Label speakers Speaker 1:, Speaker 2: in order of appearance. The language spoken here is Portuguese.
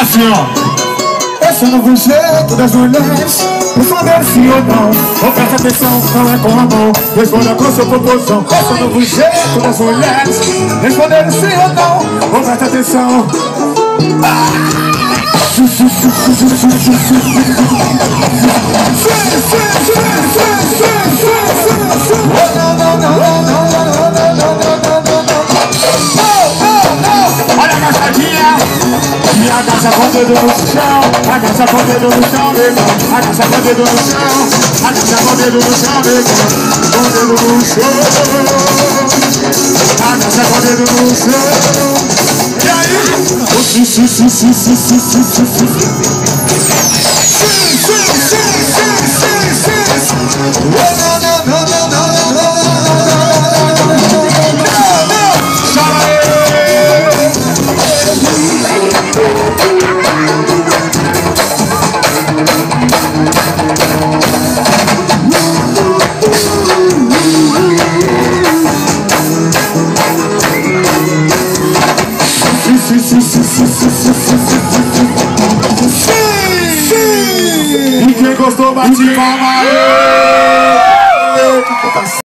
Speaker 1: assim, ó. Esse é o novo jeito das mulheres responder sim ou não. Ou presta atenção, não é com a mão. Responda com sua proporção. Esse é o novo jeito das mulheres responder sim ou não. Ou presta atenção. Olha a agachadinha. E agacha com o dedo no chão. Agacha com o dedo no chão, meu irmão. Agacha com o dedo no chão. Agacha com o dedo no chão, meu irmão. Com o dedo no chão. Agacha com o dedo no chão. E aí? E quem gostou bate palma aí.